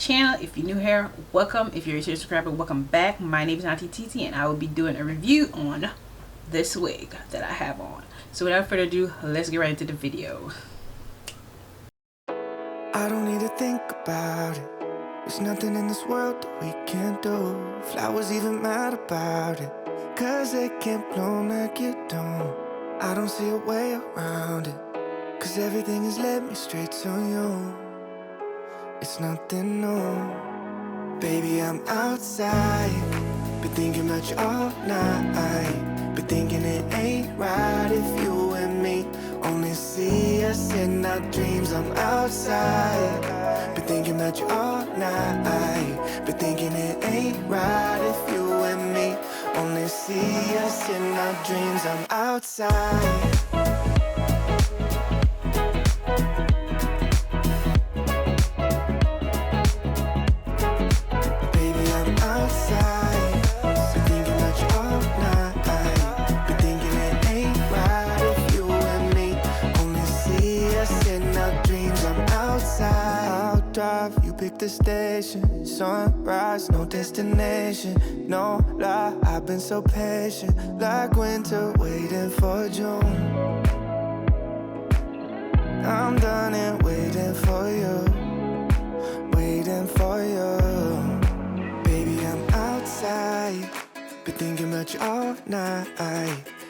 channel. If you're new here, welcome. If you're a subscriber, welcome back. My name is Auntie Titi, and I will be doing a review on this wig that I have on. So without further ado, let's get right into the video. I don't need to think about it. There's nothing in this world that we can't do. Flowers even mad about it, 'cause they can't bloom like you don't. I don't see a way around it, 'cause everything has led me straight to you. It's nothing new. Baby, I'm outside, been thinking about you all night. Been thinking it ain't right if you and me only see us in our dreams. I'm outside, been thinking about you all night. Been thinking it ain't right if you and me only see us in our dreams. I'm outside. You pick the station, sunrise, no destination, no lie. I've been so patient, like winter waiting for June. I'm done and waiting for you, waiting for you. Baby, I'm outside, been thinking about you all night.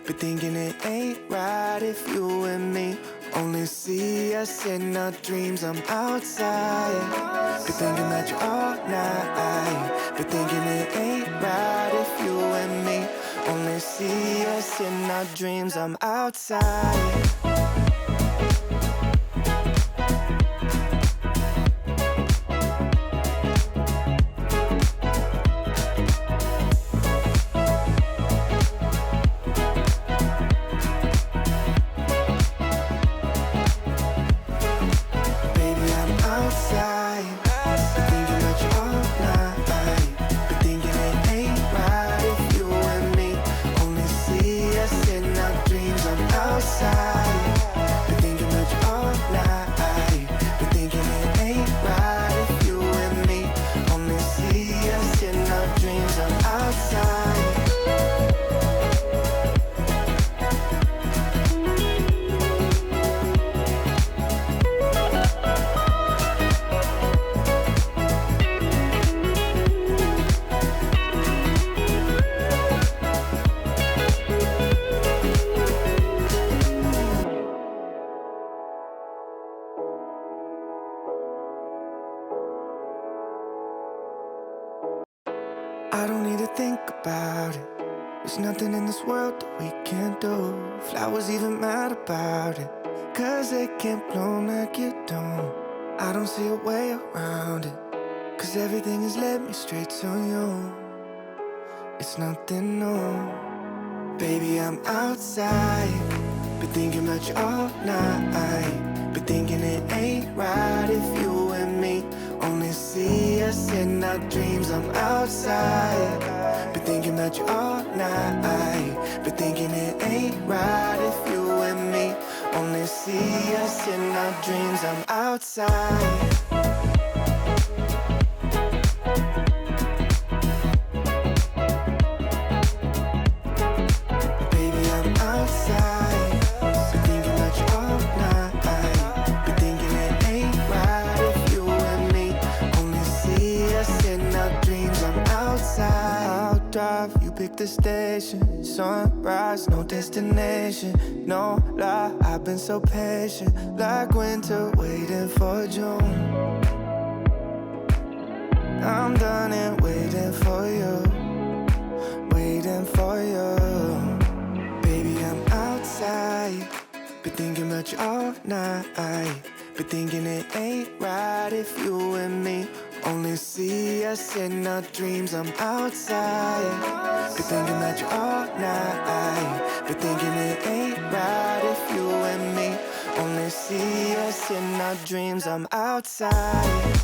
Been thinking it ain't right if you and me only see us in our dreams. I'm outside, been thinking about you all night. Been thinking it ain't right if you and me only see us in our dreams. I'm outside. I don't need to think about it. There's nothing in this world that we can't do. Flowers even mad about it, 'cause they can't bloom like you don't. I don't see a way around it, 'cause everything has led me straight to you. It's nothing new. Baby, I'm outside, been thinking about you all night. Been thinking it ain't right if you and me only see us in our dreams. I'm outside, been thinking about you all night. Been thinking it ain't right if you and me only see us in our dreams. I'm outside. You pick the station, sunrise, no destination, no lie. I've been so patient, like winter waiting for June. I'm done and waiting for you, waiting for you. Baby, I'm outside, been thinking about you all night. Been thinking it ain't right if you and me only see us in our dreams. I'm outside, been thinking about you all night. Been thinking it ain't right if you and me only see us in our dreams. I'm outside.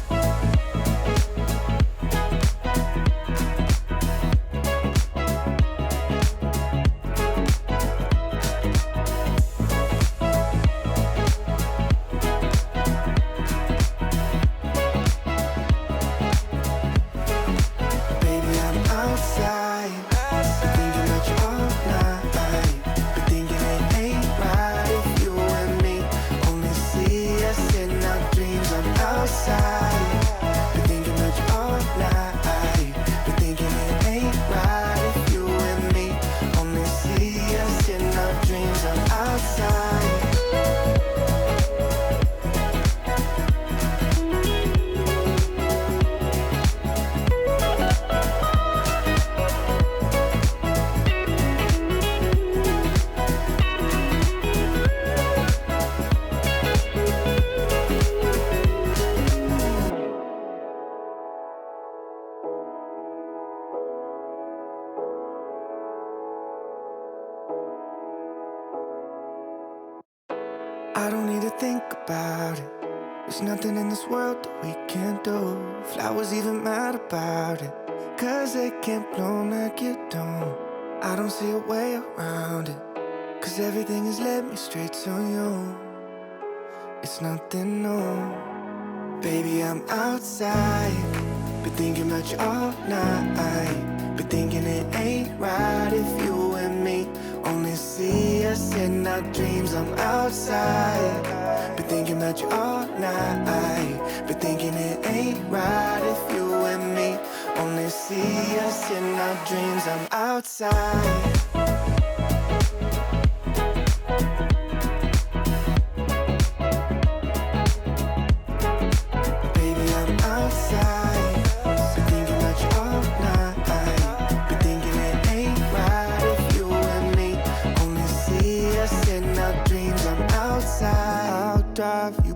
think about it. There's nothing in this world that we can't do. Flowers even mad about it, 'cause they can't bloom like you don't. I don't see a way around it, 'cause everything has led me straight to you. It's nothing new. Baby, I'm outside, been thinking about you all night. Been thinking it ain't right if you and me only see us in our dreams. I'm outside, been thinking about you all night. Been thinking it ain't right if you and me only see us in our dreams. I'm outside.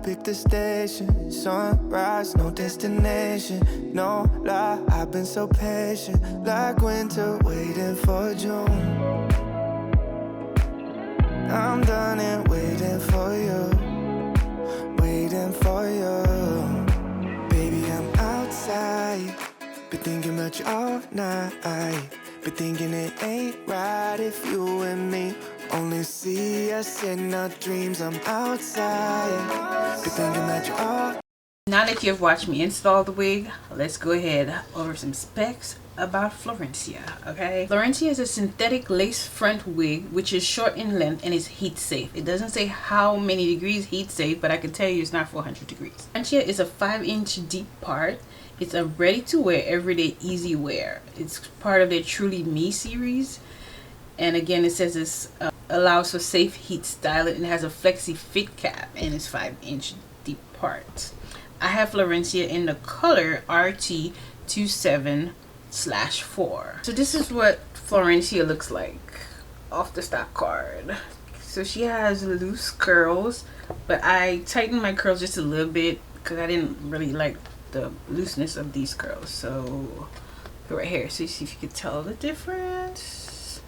Pick the station, sunrise, no destination, no lie, I've been so patient, like winter waiting for June. I'm done and waiting for you, waiting for you. Baby, I'm outside, been thinking about you all night. Been thinking it ain't right if you and me only see us in our dreams. I'm outside, been thinking about you all. Now that you've watched me install the wig, let's go ahead over some specs about Florencia, okay? Florencia is a synthetic lace front wig which is short in length and is heat safe. It doesn't say how many degrees heat safe, but I can tell you it's not 400 degrees. Florencia is a 5-inch deep part. It's a ready-to-wear, everyday, easy wear. It's part of their TrulyMe series. And again, it says this allows for safe heat styling, and it has a FLEXFIT cap and it's 5-inch deep part. I have Florencia in the color RT27/4. So this is what Florencia looks like off the stock card. So she has loose curls, but I tightened my curls just a little bit because I didn't really like the looseness of these curls. So right here, so you see if you could tell the difference.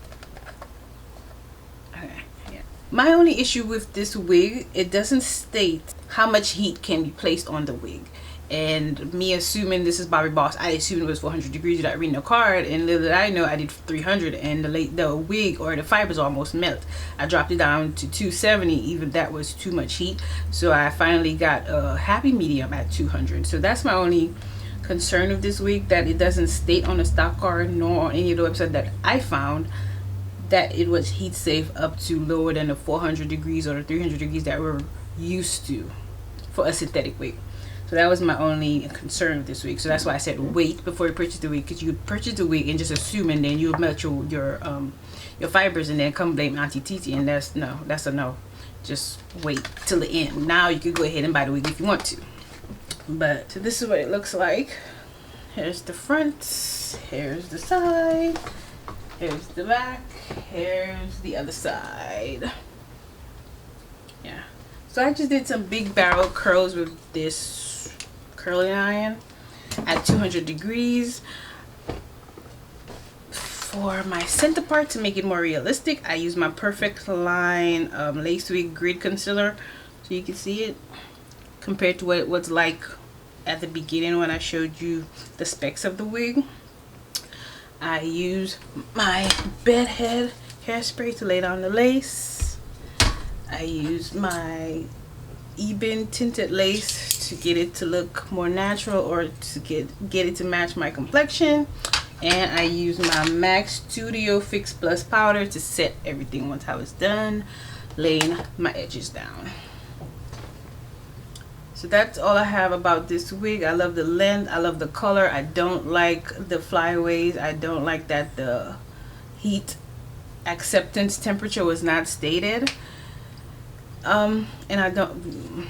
Okay, yeah. My only issue with this wig, it doesn't state how much heat can be placed on the wig. And me assuming this is Bobbi Boss, I assumed it was 400 degrees without reading the card, and little did I know I did 300, and the wig or the fibers almost melt. I dropped it down to 270, even that was too much heat. So I finally got a happy medium at 200. So that's my only concern with this wig, that it doesn't state on the stock card nor on any of the website that I found that it was heat safe up to lower than the 400 degrees or the 300 degrees that we're used to for a synthetic wig. So that was my only concern with this wig. So that's why I said wait before you purchase the wig, because you purchase the wig and just assume, and then you melt your fibers and then come blame Auntie Titi, and that's a no. Just wait till the end. Now you could go ahead and buy the wig if you want to. But so this is what it looks like. Here's the front, here's the side, here's the back, here's the other side. Yeah. So I just did some big barrel curls with this curling iron at 200 degrees. For my center part, to make it more realistic, I use my Perfect Line Lace Wig Grid Concealer, so you can see it compared to what it was like at the beginning when I showed you the specs of the wig. I use my bedhead hairspray to lay down the lace. I use my Ebin tinted lace to get it to look more natural, or to get it to match my complexion. And I use my MAC Studio Fix Plus powder to set everything once I was done laying my edges down. So that's all I have about this wig. I love the length, I love the color. I don't like the flyaways. I don't like that the heat acceptance temperature was not stated. And I don't,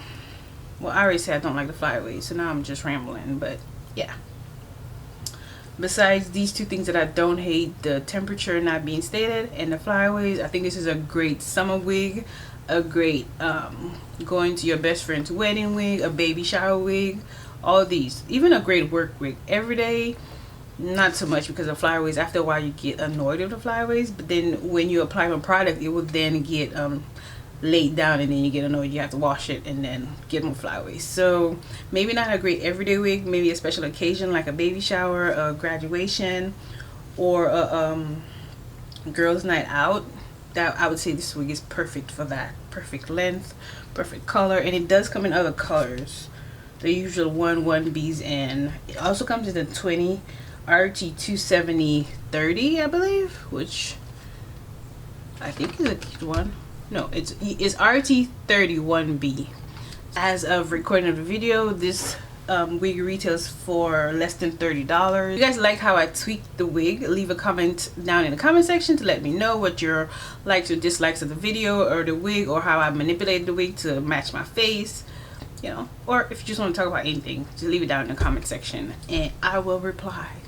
well, I already said I don't like the flyaways, so now I'm just rambling. But yeah, besides these two things that I don't hate, the temperature not being stated and the flyaways, I think this is a great summer wig, a great going to your best friend's wedding wig, a baby shower wig, all these, even a great work wig. Every day, not so much, because of flyaways, after a while you get annoyed with the flyaways, but then when you apply a product, it will then get laid down and then you get annoyed, you have to wash it and then get more flyaways. So maybe not a great everyday wig, maybe a special occasion like a baby shower, a graduation, or a girls night out. That I would say this wig is perfect for that. Perfect length, perfect color, and it does come in other colors, the usual 1Bs, and it also comes in the 20 RT270 30, I believe, which I think is a cute one. No, it's RT31B. As of recording of the video, this wig retails for less than $30. If you guys like how I tweaked the wig, leave a comment down in the comment section to let me know what your likes or dislikes of the video or the wig, or how I manipulated the wig to match my face, you know, or if you just want to talk about anything, just leave it down in the comment section and I will reply.